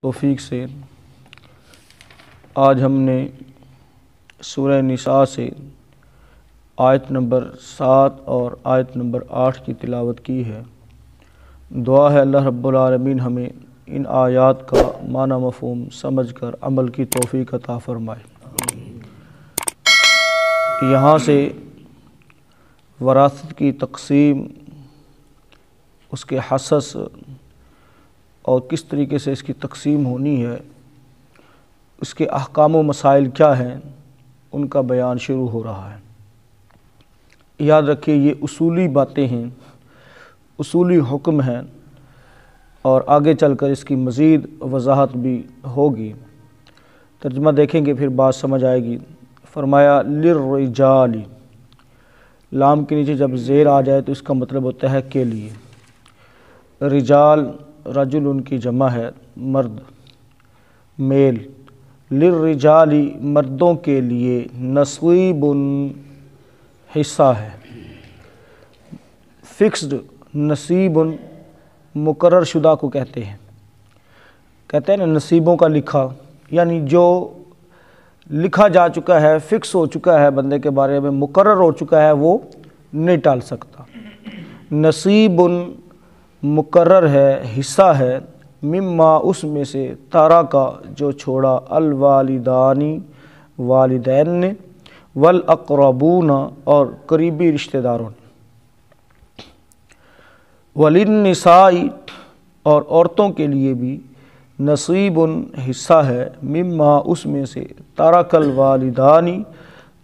توفیق سے آج ہم نے سورہ نساء سے آیت نمبر 7 اور آیت نمبر 8 کی تلاوت کی ہے۔ دعا ہے اللہ رب العالمین ہمیں ان آیات کا معنی مفہوم سمجھ کر عمل کی توفیق عطا فرمائے۔ یہاں سے وراثت کی تقسیم، اس کے حصص اور کس طریقے سے اس کی تقسیم ہونی ہے، اس کے احکام و مسائل کیا ہیں، ان کا بیان شروع ہو رہا ہے۔ یاد رکھیے یہ اصولی باتیں ہیں، اصولی حکم ہیں، اور آگے چل کر اس کی مزید وضاحت بھی ہوگی۔ ترجمہ دیکھیں گے پھر بات سمجھ آئے گی۔ فرمایا للرجال، لام کے نیچے جب زیر آ جائے تو اس کا مطلب ہوتا ہے کے لیے۔ رجال رجل ان کی جمع ہے، مرد، میل۔ للرجال مردوں کے لیے، نصیب حصہ ہے، فکسڈ نصیب مقرر شدہ کو کہتے ہیں نا نصیبوں کا لکھا، یعنی جو لکھا جا چکا ہے، فکس ہو چکا ہے، بندے کے بارے میں مقرر ہو چکا ہے، وہ نہیں ٹال سکتا۔ نصیب مقرر ہے، حصہ ہے، مما اس میں سے، تارا کا جو چھوڑا، الوالدانی والدین نے، والاقربون اور قریبی رشتہ داروں نے، وللنساء اور عورتوں کے لیے بھی، نصیب حصہ ہے، مما اس میں سے، ترک الوالدانی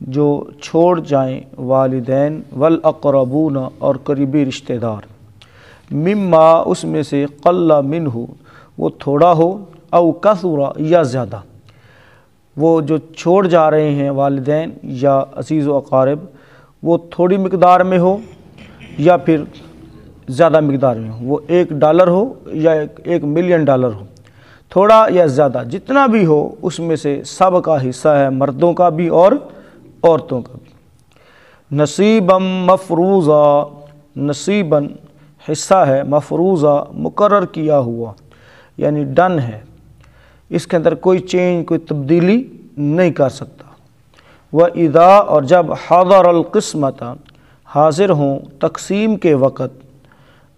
جو چھوڑ جائیں والدین، والاقربون اور قریبی رشتہ دار، مما اس میں سے، قل منہ وہ تھوڑا ہو، او کثر یا زیادہ، وہ جو چھوڑ جا رہے ہیں والدین یا عزیز و اقارب، وہ تھوڑی مقدار میں ہو یا پھر زیادہ مقدار میں ہو، وہ $1 ہو یا $1,000,000 ہو، تھوڑا یا زیادہ جتنا بھی ہو، اس میں سے سب کا حصہ ہے، مردوں کا بھی اور عورتوں کا بھی۔ نصیبا مفروضا، نصیبا حصہ ہے، مفروضہ مقرر کیا ہوا، یعنی ڈن ہے، اس کے اندر کوئی چینج، کوئی تبدیلی نہیں کر سکتا۔ وَإِذَا اور جب حضر القسمت حاضر ہوں تقسیم کے وقت،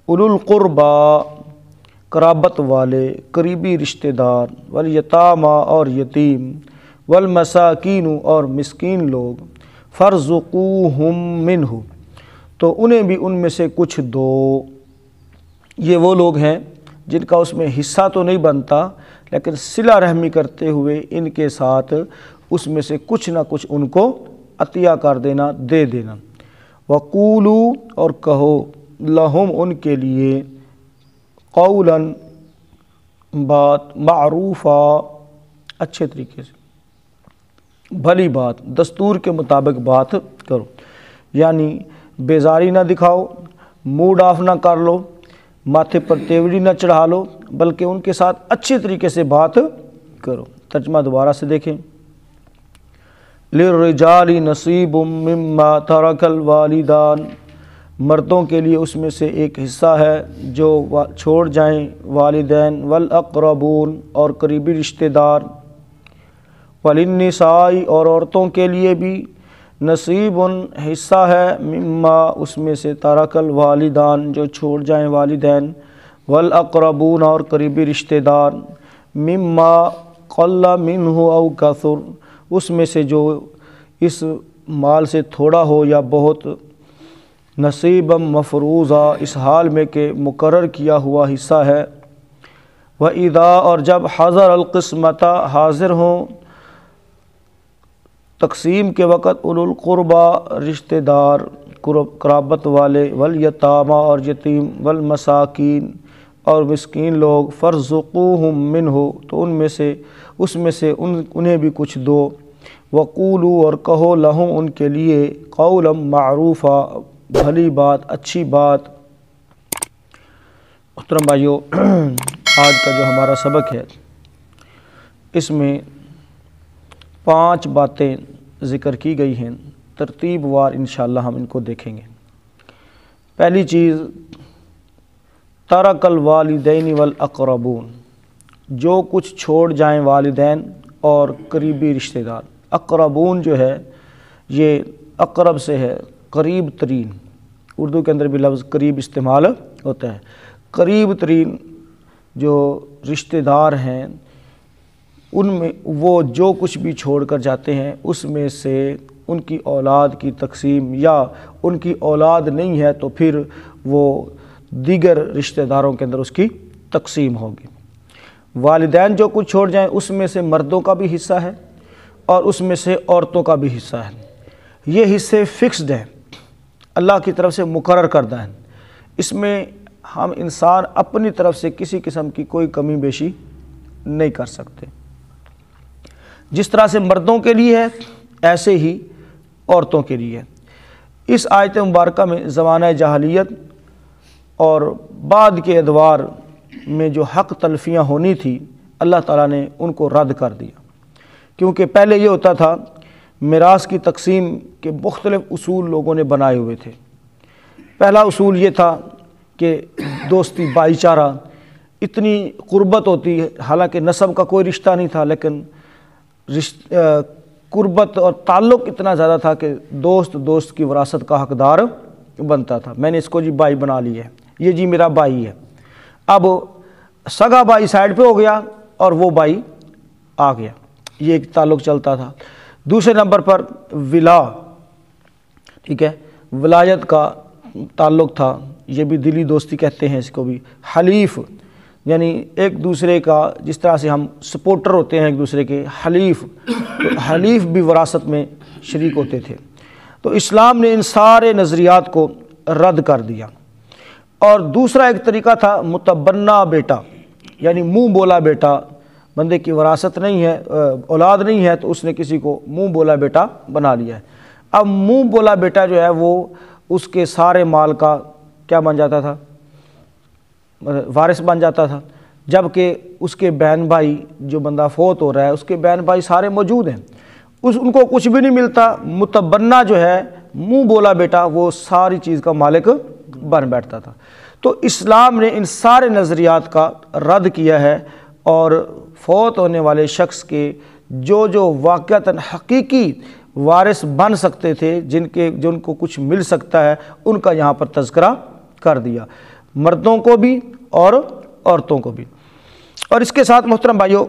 اولو القربا قرابت والے، قریبی رشتہ دار، والیتامی اور یتیم، والمساکین اور مسکین لوگ، فارزقوہم منہ تو انہیں بھی ان میں سے کچھ دو۔ یہ وہ لوگ ہیں جن کا اس میں حصہ تو نہیں بنتا، لیکن صلہ رحمی کرتے ہوئے ان کے ساتھ اس میں سے کچھ نہ کچھ ان کو عطیہ کر دینا، دے دینا۔ وَقُولُوا اور کہو، لہم ان کے لیے، قولاً بات، معروفہ اچھے طریقے سے، بھلی بات، دستور کے مطابق بات کرو، یعنی بیزاری نہ دکھاؤ، موڈ آف نہ کر لو، ماتھے پر تیوری نہ چڑھا لو، بلکہ ان کے ساتھ اچھے طریقے سے بات کرو۔ ترجمہ دوبارہ سے دیکھیں۔ للرجال نصیب مما ترک الوالدان، مردوں کے لیے اس میں سے ایک حصہ ہے جو چھوڑ جائیں والدین، والاقربون اور قریبی رشتہ دار، وللنساء اور عورتوں کے لیے بھی، نصیب حصہ ہے، مما اس میں سے، ترک الوالدان جو چھوڑ جائیں والدین، والاقربون اور قریبی رشتہ دار، مما قل منہ او کثر اس میں سے جو اس مال سے تھوڑا ہو یا بہت، نصیبا مفروضا اس حال میں کہ مقرر کیا ہوا حصہ ہے۔ وَإِذَا اور جب حضر القسمت حاضر ہوں تقسیم کے وقت، اولو القربا رشتہ دار، قرابت والے، والیتامی اور یتیم، والمساکین اور مسکین لوگ، فارزقوہم منہ تو ان میں سے، اس میں سے انہیں بھی کچھ دو۔ وقولوا اور کہو، لہم ان کے لیے، قولا معروفا بھلی بات، اچھی بات۔ محترم بھائیو، آج کا جو ہمارا سبق ہے اس میں 5 باتیں ذکر کی گئی ہیں، ترتیب وار انشاءاللہ ہم ان کو دیکھیں گے۔ پہلی چیز، ترک الوالدین والاقربون، جو کچھ چھوڑ جائیں والدین اور قریبی رشتہ دار۔ اقربون جو ہے یہ اقرب سے ہے قریب ترین، اردو کے اندر بھی لفظ قریب استعمال ہوتا ہے۔ قریب ترین جو رشتہ دار ہیں ان میں وہ جو کچھ بھی چھوڑ کر جاتے ہیں اس میں سے ان کی اولاد کی تقسیم، یا ان کی اولاد نہیں ہے تو پھر وہ دیگر رشتہ داروں کے اندر اس کی تقسیم ہوگی۔ والدین جو کچھ چھوڑ جائیں اس میں سے مردوں کا بھی حصہ ہے اور اس میں سے عورتوں کا بھی حصہ ہے۔ یہ حصے فکسڈ ہیں، اللہ کی طرف سے مقرر کردہ ہیں، اس میں ہم انسان اپنی طرف سے کسی قسم کی کوئی کمی بیشی نہیں کر سکتے۔ جس طرح سے مردوں کے لیے ہے ایسے ہی عورتوں کے لیے ہے۔ اس آیت مبارکہ میں زمانہ جاہلیت اور بعد کے ادوار میں جو حق تلفیاں ہونی تھی اللہ تعالیٰ نے ان کو رد کر دیا، کیونکہ پہلے یہ ہوتا تھا میراث کی تقسیم کے مختلف اصول لوگوں نے بنائے ہوئے تھے۔ پہلا اصول یہ تھا کہ دوستی بھائی چارہ، اتنی قربت ہوتی ہے، حالانکہ نسب کا کوئی رشتہ نہیں تھا لیکن قربت اور تعلق اتنا زیادہ تھا کہ دوست کی وراثت کا حقدار بنتا تھا۔ میں نے اس کو جی بھائی بنا لیا ہے، یہ جی میرا بھائی ہے۔ اب سگا بھائی سائڈ پہ ہو گیا اور وہ بھائی آ گیا، یہ ایک تعلق چلتا تھا۔ دوسرے نمبر پر ولا، ٹھیک ہے، ولایت کا تعلق تھا، یہ بھی دلی دوستی کہتے ہیں اس کو بھی۔ حلیف یعنی ایک دوسرے کا، جس طرح سے ہم سپورٹر ہوتے ہیں ایک دوسرے کے، حلیف، تو حلیف بھی وراثت میں شریک ہوتے تھے۔ تو اسلام نے ان سارے نظریات کو رد کر دیا۔ اور دوسرا ایک طریقہ تھا متبنہ بیٹا، یعنی منہ بولا بیٹا، بندے کی وراثت نہیں ہے، اولاد نہیں ہے تو اس نے کسی کو منہ بولا بیٹا بنا لیا ہے۔ اب منہ بولا بیٹا جو ہے وہ اس کے سارے مال کا کیا بن جاتا تھا؟ وارث بن جاتا تھا، جبکہ اس کے بہن بھائی، جو بندہ فوت ہو رہا ہے اس کے بہن بھائی سارے موجود ہیں، ان کو کچھ بھی نہیں ملتا۔ متبنہ جو ہے منہ بولا بیٹا وہ ساری چیز کا مالک بن بیٹھتا تھا۔ تو اسلام نے ان سارے نظریات کا رد کیا ہے اور فوت ہونے والے شخص کے جو واقعتاً حقیقی وارث بن سکتے تھے، جن کو کچھ مل سکتا ہے، ان کا یہاں پر تذکرہ کر دیا، مردوں کو بھی اور عورتوں کو بھی۔ اور اس کے ساتھ محترم بھائیوں،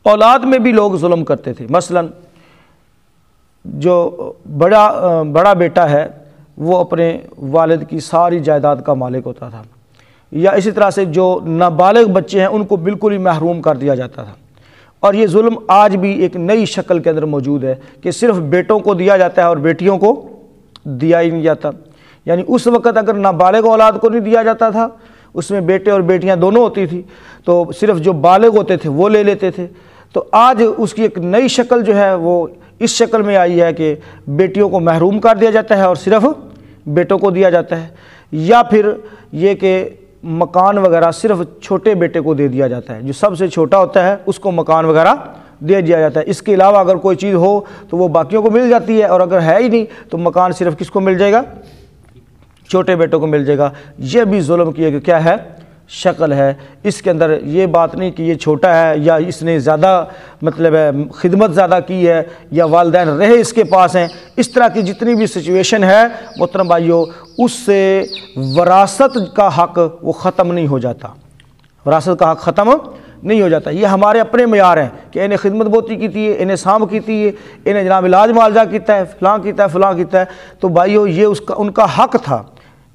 اولاد میں بھی لوگ ظلم کرتے تھے۔ مثلا جو بڑا بیٹا ہے وہ اپنے والد کی ساری جائیداد کا مالک ہوتا تھا، یا اسی طرح سے جو نابالغ بچے ہیں ان کو بالکل ہی محروم کر دیا جاتا تھا۔ اور یہ ظلم آج بھی ایک نئی شکل کے اندر موجود ہے کہ صرف بیٹوں کو دیا جاتا ہے اور بیٹیوں کو دیا ہی نہیں جاتا۔ یعنی اس وقت اگر نابالغ اولاد کو نہیں دیا جاتا تھا، اس میں بیٹے اور بیٹیاں دونوں ہوتی تھی، تو صرف جو بالغ ہوتے تھے وہ لے لیتے تھے۔ تو آج اس کی ایک نئی شکل جو ہے وہ اس شکل میں آئی ہے کہ بیٹیوں کو محروم کر دیا جاتا ہے اور صرف بیٹوں کو دیا جاتا ہے، یا پھر یہ کہ مکان وغیرہ صرف چھوٹے بیٹے کو دے دیا جاتا ہے، جو سب سے چھوٹا ہوتا ہے اس کو مکان وغیرہ دے دیا جاتا ہے۔ اس کے علاوہ اگر کوئی چیز ہو تو وہ باقیوں کو مل جاتی ہے، اور اگر ہے ہی نہیں تو مکان صرف کس کو مل جائے گا؟ چھوٹے بیٹوں کو مل جائے گا۔ یہ بھی ظلم کی ایک کیا ہے؟ شکل ہے۔ اس کے اندر یہ بات نہیں کہ یہ چھوٹا ہے یا اس نے زیادہ مطلب ہے خدمت زیادہ کی ہے یا والدین رہے اس کے پاس ہیں، اس طرح کی جتنی بھی سچویشن ہے محترم بھائیوں، اس سے وراثت کا حق وہ ختم نہیں ہو جاتا، وراثت کا حق ختم نہیں ہو جاتا۔ یہ ہمارے اپنے معیار ہیں کہ انہیں خدمت بہتی کی تھی ہے، انہیں سام کی تھی ہے، انہیں جناب علاج معالجہ کیتا ہے، فلاں کیتا ہے، فلاں کیتا ہے، تو بھائیوں یہ ان کا حق تھا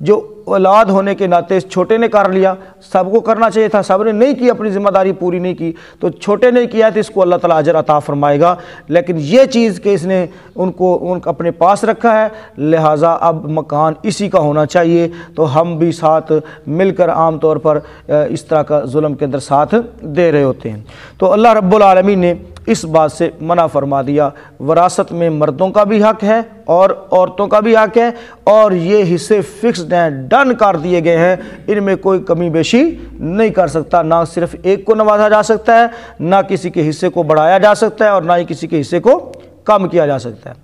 جو اولاد ہونے کے ناطے چھوٹے نے کر لیا۔ سب کو کرنا چاہیے تھا، سب نے نہیں کی، اپنی ذمہ داری پوری نہیں کی، تو چھوٹے نے کیا تو اس کو اللہ تعالیٰ اجر عطا فرمائے گا۔ لیکن یہ چیز کہ اس نے ان کو اپنے پاس رکھا ہے، لہٰذا اب مکان اسی کا ہونا چاہیے، تو ہم بھی ساتھ مل کر عام طور پر اس طرح کا ظلم کے اندر ساتھ دے رہے ہوتے ہیں۔ تو اللہ رب العالمین نے اس بات سے منع فرما دیا۔ وراثت میں مردوں کا بھی حق ہے اور عورتوں کا بھی حق ہے، اور یہ حصے فکسڈ ہیں، ڈن کر دیے گئے ہیں، ان میں کوئی کمی بیشی نہیں کر سکتا۔ نہ صرف ایک کو نوازا جا سکتا ہے، نہ کسی کے حصے کو بڑھایا جا سکتا ہے، اور نہ ہی کسی کے حصے کو کم کیا جا سکتا ہے۔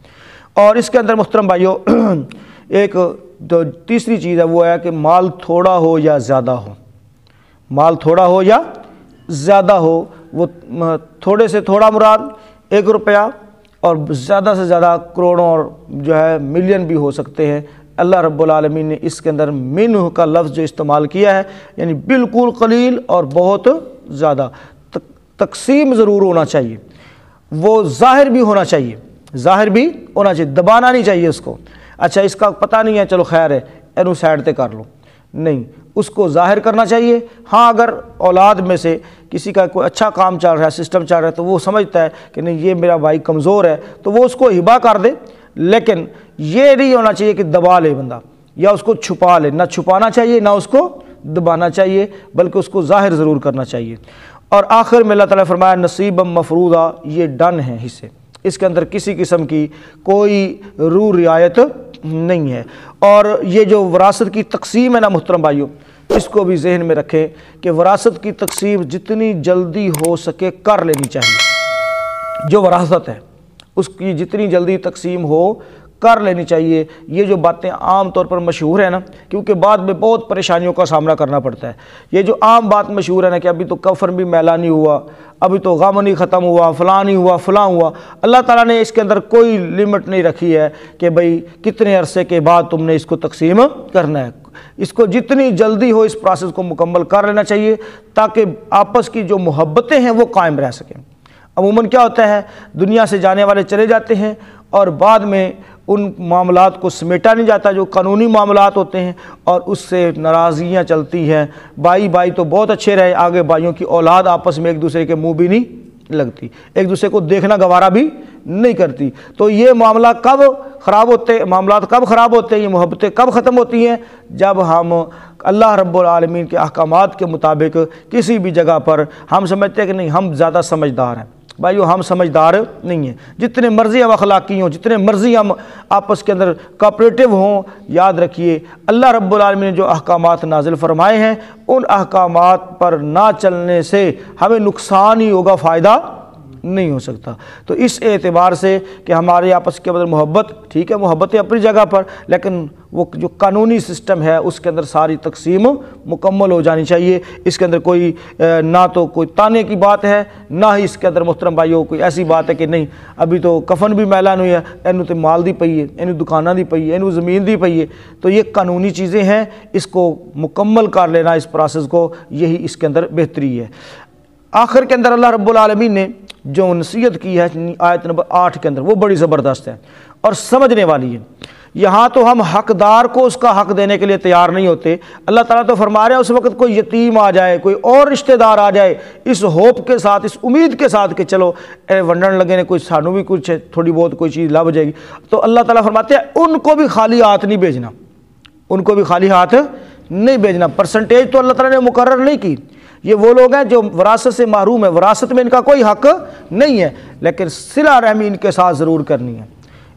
اور اس کے اندر محترم بھائیوں ایک جو تیسری چیز ہے وہ ہے کہ مال تھوڑا ہو یا زیادہ ہو، مال تھوڑا ہو یا زیادہ ہو، وہ تھوڑے سے تھوڑا مراد 1 روپیہ، اور زیادہ سے زیادہ کروڑوں اور جو ہے ملین بھی ہو سکتے ہیں۔ اللہ رب العالمین نے اس کے اندر منہ کا لفظ جو استعمال کیا ہے، یعنی بالکل قلیل اور بہت زیادہ، تقسیم ضرور ہونا چاہیے، وہ ظاہر بھی ہونا چاہیے، ظاہر بھی ہونا چاہیے، دبانا نہیں چاہیے اس کو۔ اچھا اس کا پتہ نہیں ہے، چلو خیر ہے اینو سائڈ تے کر لو، نہیں، اس کو ظاہر کرنا چاہیے۔ ہاں اگر اولاد میں سے کسی کا کوئی اچھا کام چل رہا ہے، سسٹم چل رہا ہے، تو وہ سمجھتا ہے کہ نہیں یہ میرا بھائی کمزور ہے، تو وہ اس کو ہبہ کر دے، لیکن یہ نہیں ہونا چاہیے کہ دبا لے بندہ یا اس کو چھپا لے، نہ چھپانا چاہیے نہ اس کو دبانا چاہیے، بلکہ اس کو ظاہر ضرور کرنا چاہیے۔ اور آخر میں اللہ تعالیٰ نے فرمایا نصیبا مفروضہ، یہ ڈن ہے حصے، اس کے اندر کسی قسم کی کوئی رعایت نہیں ہے۔ اور یہ جو وراثت کی تقسیم ہے نا محترم بھائیوں، اس کو بھی ذہن میں رکھیں کہ وراثت کی تقسیم جتنی جلدی ہو سکے کر لینی چاہیے۔ جو وراثت ہے اس کی جتنی جلدی تقسیم ہو کر لینی چاہیے۔ یہ جو باتیں عام طور پر مشہور ہیں نا، کیونکہ بعد میں بہت پریشانیوں کا سامنا کرنا پڑتا ہے، یہ جو عام بات مشہور ہے نا کہ ابھی تو کفن بھی میلا نہیں ہوا، ابھی تو غم نہیں ختم ہوا، فلاں نہیں ہوا، فلاں ہوا۔ اللہ تعالیٰ نے اس کے اندر کوئی لمٹ نہیں رکھی ہے کہ بھئی کتنے عرصے کے بعد تم نے اس کو تقسیم کرنا ہے۔ اس کو جتنی جلدی ہو اس پروسیس کو مکمل کر لینا چاہیے، تاکہ آپس کی جو محبتیں ہیں وہ قائم رہ سکیں۔ عموماً کیا ہوتا ہے، دنیا سے جانے والے چلے جاتے ہیں اور بعد میں ان معاملات کو سمیٹا نہیں جاتا جو قانونی معاملات ہوتے ہیں، اور اس سے ناراضگیاں چلتی ہیں۔ بھائی تو بہت اچھے رہے، آگے بھائیوں کی اولاد آپس میں ایک دوسرے کے منہ بھی نہیں لگتی، ایک دوسرے کو دیکھنا گوارا بھی نہیں کرتی۔ تو یہ معاملہ کب خراب ہوتے، معاملات کب خراب ہوتے ہیں، یہ محبتیں کب ختم ہوتی ہیں، جب ہم اللہ رب العالمین کے احکامات کے مطابق کسی بھی جگہ پر ہم سمجھتے ہیں کہ نہیں ہم زیادہ سمجھدار ہیں۔ بھائیو ہم سمجھدار نہیں ہیں، جتنے مرضی ہم اخلاقی ہوں، جتنے مرضی ہم آپس کے اندر کوآپریٹو ہوں، یاد رکھیے اللہ رب العالمین نے جو احکامات نازل فرمائے ہیں ان احکامات پر نہ چلنے سے ہمیں نقصان ہی ہوگا، فائدہ نہیں ہو سکتا۔ تو اس اعتبار سے کہ ہمارے آپس کے اندر محبت، ٹھیک ہے محبتیں اپنی جگہ پر، لیکن وہ جو قانونی سسٹم ہے اس کے اندر ساری تقسیم مکمل ہو جانی چاہیے۔ اس کے اندر کوئی نہ تو کوئی تانے کی بات ہے، نہ ہی اس کے اندر محترم بھائیو کوئی ایسی بات ہے کہ نہیں ابھی تو کفن بھی میلا نہیں ہے، اینو تو مال دی پئی ہے، اینو دکاناں دی پئی ہے، اینو زمین دی پئی ہے۔ تو یہ قانونی چیزیں ہیں، اس کو مکمل کر لینا، اس پروسیس کو، یہی اس کے اندر بہتری ہے۔ آخر کے اندر اللہ رب العالمین نے جو نصیحت کی ہے آیت نمبر 8 کے اندر، وہ بڑی زبردست ہے اور سمجھنے والی ہے۔ یہاں تو ہم حقدار کو اس کا حق دینے کے لیے تیار نہیں ہوتے۔ اللہ تعالیٰ تو فرما رہے ہیں اس وقت کوئی یتیم آ جائے، کوئی اور رشتہ دار آ جائے، اس ہوپ کے ساتھ، اس امید کے ساتھ کہ چلو ونڈن لگے نے، کوئی سانو بھی کچھ تھوڑی بہت کوئی چیز لب جائے گی، تو اللہ تعالیٰ فرماتے ہیں ان کو بھی خالی ہاتھ نہیں بھیجنا، ان کو بھی خالی ہاتھ نہیں بھیجنا۔ پرسنٹیج تو اللہ تعالیٰ نے مقرر نہیں کی۔ یہ وہ لوگ ہیں جو وراثت سے محروم ہیں، وراثت میں ان کا کوئی حق نہیں ہے، لیکن صلہ رحمی ان کے ساتھ ضرور کرنی ہے،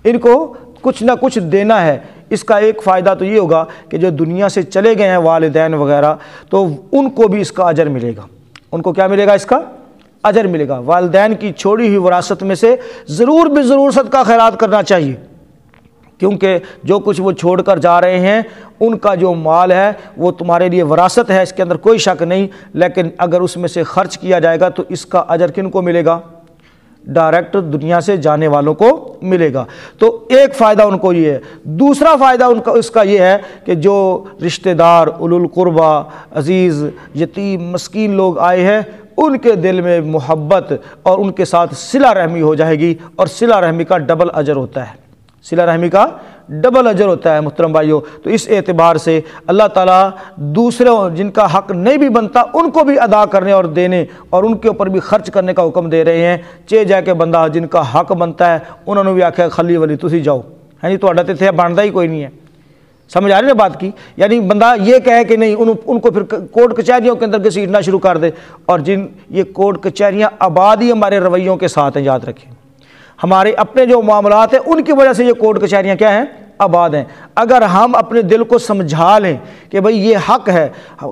ان کو کچھ نہ کچھ دینا ہے۔ اس کا ایک فائدہ تو یہ ہوگا کہ جو دنیا سے چلے گئے ہیں والدین وغیرہ، تو ان کو بھی اس کا اجر ملے گا۔ ان کو کیا ملے گا؟ اس کا اجر ملے گا۔ والدین کی چھوڑی ہوئی وراثت میں سے ضرور بھی ضرور صدقہ خیرات کرنا چاہیے، کیونکہ جو کچھ وہ چھوڑ کر جا رہے ہیں ان کا جو مال ہے وہ تمہارے لیے وراثت ہے، اس کے اندر کوئی شک نہیں، لیکن اگر اس میں سے خرچ کیا جائے گا تو اس کا اجر کن کو ملے گا؟ ڈائریکٹ دنیا سے جانے والوں کو ملے گا۔ تو ایک فائدہ ان کو یہ ہے۔ دوسرا فائدہ ان کا اس کا یہ ہے کہ جو رشتہ دار، اولو القربہ، عزیز، یتیم، مسکین لوگ آئے ہیں، ان کے دل میں محبت اور ان کے ساتھ صلہ رحمی ہو جائے گی، اور صلہ رحمی کا ڈبل اجر ہوتا ہے، صلہ رحمی کا ڈبل اجر ہوتا ہے محترم بھائیوں۔ تو اس اعتبار سے اللہ تعالیٰ دوسروں جن کا حق نہیں بھی بنتا ان کو بھی ادا کرنے اور دینے اور ان کے اوپر بھی خرچ کرنے کا حکم دے رہے ہیں۔ چے جا کے بندہ جن کا حق بنتا ہے انہوں نے بھی آکھا خلی ولی تسی جاؤ، ہاں جی تہاڈا تے اتھے بندا ہی کوئی نہیں ہے۔ سمجھ آ رہی ہے بات کی؟ یعنی بندہ یہ کہے کہ نہیں ان کو پھر کورٹ کچہریوں کے اندر گھسیٹنا شروع کر دے، اور یہ کورٹ کچہریاں آباد ہی ہمارے رویوں کے ساتھ ہیں، یاد رکھیں۔ ہمارے اپنے جو معاملات ہیں ان کی وجہ سے یہ کورٹ کچہریاں کیا ہیں؟ آباد ہیں۔ اگر ہم اپنے دل کو سمجھا لیں کہ بھئی یہ حق ہے،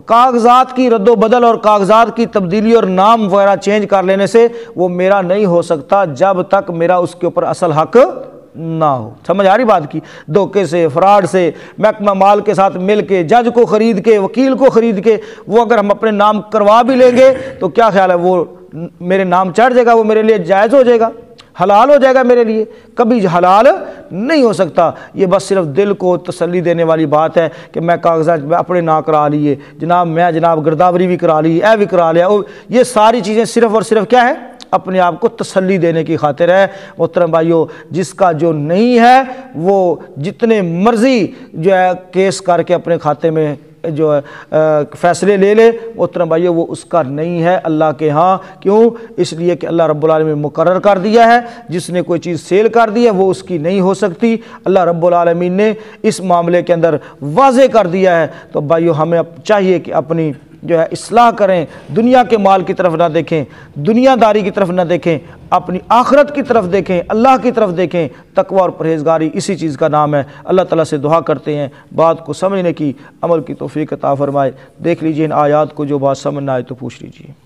کاغذات کی رد و بدل اور کاغذات کی تبدیلی اور نام وغیرہ چینج کر لینے سے وہ میرا نہیں ہو سکتا جب تک میرا اس کے اوپر اصل حق نہ ہو۔ سمجھ آ رہی بات کی؟ دھوکے سے، فراڈ سے، محکمہ مال کے ساتھ مل کے، جج کو خرید کے، وکیل کو خرید کے وہ اگر ہم اپنے نام کروا بھی لیں گے تو کیا خیال ہے وہ میرے نام چڑھ جائے گا، وہ میرے لیے جائز ہو جائے گا، حلال ہو جائے گا میرے لیے؟ کبھی حلال نہیں ہو سکتا۔ یہ بس صرف دل کو تسلی دینے والی بات ہے کہ میں کاغذات میں اپنے نام کرا لیے، جناب میں جناب گرداوری بھی کرا لی، اے بھی کرا لیا، یہ ساری چیزیں صرف اور صرف کیا ہے؟ اپنے آپ کو تسلی دینے کی خاطر ہے۔ محترم بھائیو، جس کا جو نہیں ہے وہ جتنے مرضی جو ہے کیس کر کے اپنے کھاتے میں جو ہے فیصلے لے لے، محترم بھائیو وہ اس کا نہیں ہے اللہ کے ہاں۔ کیوں؟ اس لیے کہ اللہ رب العالمین مقرر کر دیا ہے، جس نے کوئی چیز سیل کر دی ہے وہ اس کی نہیں ہو سکتی، اللہ رب العالمین نے اس معاملے کے اندر واضح کر دیا ہے۔ تو بھائیو ہمیں چاہیے کہ اپنی جو ہے اصلاح کریں، دنیا کے مال کی طرف نہ دیکھیں، دنیا داری کی طرف نہ دیکھیں، اپنی آخرت کی طرف دیکھیں، اللہ کی طرف دیکھیں۔ تقوی اور پرہیزگاری اسی چیز کا نام ہے۔ اللہ تعالیٰ سے دعا کرتے ہیں بات کو سمجھنے کی، عمل کی توفیق عطا فرمائے۔ دیکھ لیجئے ان آیات کو، جو بات سمجھ نہ آئے تو پوچھ لیجئے۔